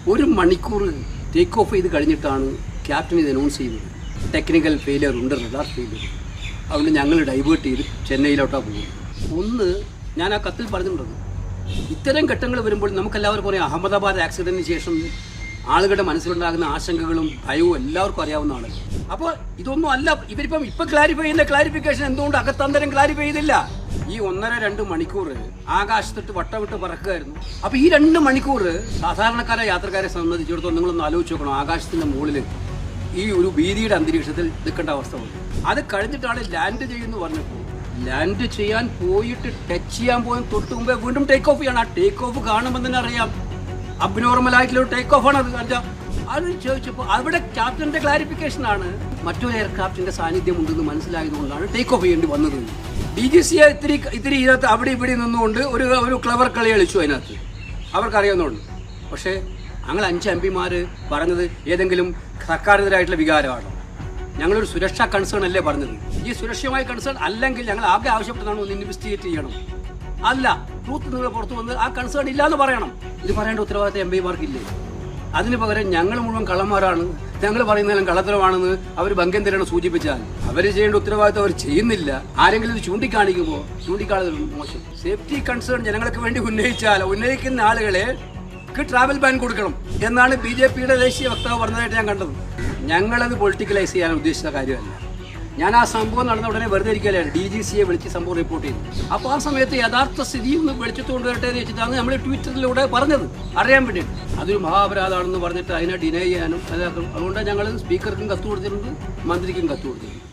1 മണിക്കൂർ take off ചെയ്ത് കഴിഞ്ഞിട്ടാണ് ക്യാപ്റ്റൻ ഇത് അനൗൺസ് ചെയ്യുന്നത്. ടെക്നിക്കൽ ഫെയിലിയർ ഉണ്ട്, റഡാർ ഫെയിലിയർ. അതുകൊണ്ട് ഞങ്ങൾ ഡൈവേർട്ട് ചെയ്ത് ചെന്നൈയിലോട്ടാണ് പോകുന്നത്. ഒന്ന്, ഞാൻ ആ കത്തിൽ പറഞ്ഞിട്ടുണ്ട്, ഇത്തരം ഘട്ടങ്ങൾ വരുമ്പോൾ നമുക്കെല്ലാവർക്കും പറയാം, അഹമ്മദാബാദ് ആക്സിഡൻറ്റിന് ശേഷം ആളുകളുടെ മനസ്സിലുണ്ടാകുന്ന ആശങ്കകളും ഭയവും എല്ലാവർക്കും അറിയാവുന്നതാണ്. അപ്പോൾ ഇതൊന്നും അല്ല, ഇവരിപ്പം ക്ലാരിഫൈ ചെയ്യുന്ന ക്ലാരിഫിക്കേഷൻ എന്തുകൊണ്ട് അകത്തന്തരം ക്ലാരിഫൈ ചെയ്തില്ല? ഈ 1.5-2 മണിക്കൂർ ആകാശത്തിട്ട് വട്ടമിട്ട് പറക്കുകയായിരുന്നു. അപ്പോൾ ഈ 2 മണിക്കൂർ സാധാരണക്കാരെ യാത്രക്കാരെ സംബന്ധിച്ചിടത്തോളം നിങ്ങളൊന്ന് ആലോചിച്ച് നോക്കണം. ആകാശത്തിൻ്റെ മുകളിൽ ഈ ഒരു ഭീതിയുടെ അന്തരീക്ഷത്തിൽ നിൽക്കേണ്ട അവസ്ഥ വന്നു. അത് കഴിഞ്ഞിട്ടാണ് ലാൻഡ് ചെയ്യുമെന്ന് പറഞ്ഞപ്പോൾ, ലാൻഡ് ചെയ്യാൻ പോയിട്ട് ടച്ച് ചെയ്യാൻ പോയി തൊട്ട് മുമ്പേ വീണ്ടും ടേക്ക് ഓഫ് ചെയ്യണം. ആ ടേക്ക് ഓഫ് കാണുമ്പോൾ തന്നെ അറിയാം അബ്നോർമൽ ആയിട്ടുള്ള ടേക്ക് ഓഫ് ആണ് അത്. അത് ചോദിച്ചപ്പോൾ അവിടെ ക്യാപ്റ്റന്റെ ക്ലാരിഫിക്കേഷനാണ് മറ്റൊരു എയർക്രാഫ്റ്റിന്റെ സാന്നിധ്യം ഉണ്ടെന്ന് മനസ്സിലായതുകൊണ്ടാണ് ടേക്ക് ഓഫ് ചെയ്യേണ്ടി വന്നത്. DGC ഇത്തിരി ഇതിനകത്ത് അവിടെ ഇവിടെ നിന്നുകൊണ്ട് ഒരു ക്ലവർ കളി കളിച്ചു അതിനകത്ത്, അവർക്കറിയാവുന്നുണ്ട്. പക്ഷേ ഞങ്ങൾ 5 MP പറഞ്ഞത് ഏതെങ്കിലും സർക്കാരിനെതിരായിട്ടുള്ള വികാരമാണോ? ഞങ്ങളൊരു സുരക്ഷാ കൺസേൺ അല്ലേ പറഞ്ഞത്? ഈ സുരക്ഷയുമായി കൺസേൺ അല്ലെങ്കിൽ ഞങ്ങൾ ആകെ ആവശ്യപ്പെട്ടതാണ് ഒന്ന് ഇൻവെസ്റ്റിഗേറ്റ് ചെയ്യണം. അല്ല, ട്രൂത്ത് നിങ്ങൾ പുറത്തു വന്ന് ആ കൺസേൺ ഇല്ലാന്ന് പറയണം. ഇത് പറയേണ്ട ഉത്തരവാദിത്തം MP-മാർക്കില്ലേ? അതിന് പകരം ഞങ്ങൾ മുഴുവൻ കള്ളന്മാരാണ്, ഞങ്ങൾ പറയുന്നതെല്ലാം കള്ളത്തരമാണെന്ന് അവർ ഭംഗ്യം തരണം സൂചിപ്പിച്ചാൽ അവർ ചെയ്യേണ്ട ഉത്തരവാദിത്തം അവർ ചെയ്യുന്നില്ല. ആരെങ്കിലും ഇത് ചൂണ്ടിക്കാണിക്കുമ്പോൾ ചൂണ്ടിക്കാണുന്നത് മോശം. സേഫ്റ്റി കൺസേൺ ജനങ്ങൾക്ക് വേണ്ടി ഉന്നയിക്കുന്ന ആളുകളെ ട്രാവൽ ബാൻ കൊടുക്കണം എന്നാണ് BJPയുടെ ദേശീയ വക്താവ് പറഞ്ഞതായിട്ട് ഞാൻ കണ്ടത്. ഞങ്ങളത് പൊളിറ്റിക്കലൈസ് ചെയ്യാൻ ഉദ്ദേശിച്ച കാര്യമല്ല. ഞാൻ ആ സംഭവം നടന്ന ഉടനെ വെറുതെ ഇരിക്കലാണ്, DGCയെ വിളിച്ച് സംഭവം റിപ്പോർട്ട് ചെയ്തു. അപ്പോൾ ആ സമയത്ത് യഥാർത്ഥ സ്ഥിതി ഒന്ന് വെളിച്ചത്ത് കൊണ്ടുവരട്ടെ എന്ന് വെച്ചിട്ടാണ് നമ്മൾ ട്വിറ്ററിലൂടെ പറഞ്ഞത്, അറിയാൻ വേണ്ടിയിട്ട്. അതൊരു മഹാപരാധമാണെന്ന് പറഞ്ഞിട്ട് അതിനെ ഡിനൈ ചെയ്യാനും അതുകൊണ്ടാണ് ഞങ്ങൾ സ്പീക്കർക്കും കത്ത് കൊടുത്തിട്ടുണ്ട്, മന്ത്രിക്കും കത്ത് കൊടുത്തിട്ടുണ്ട്.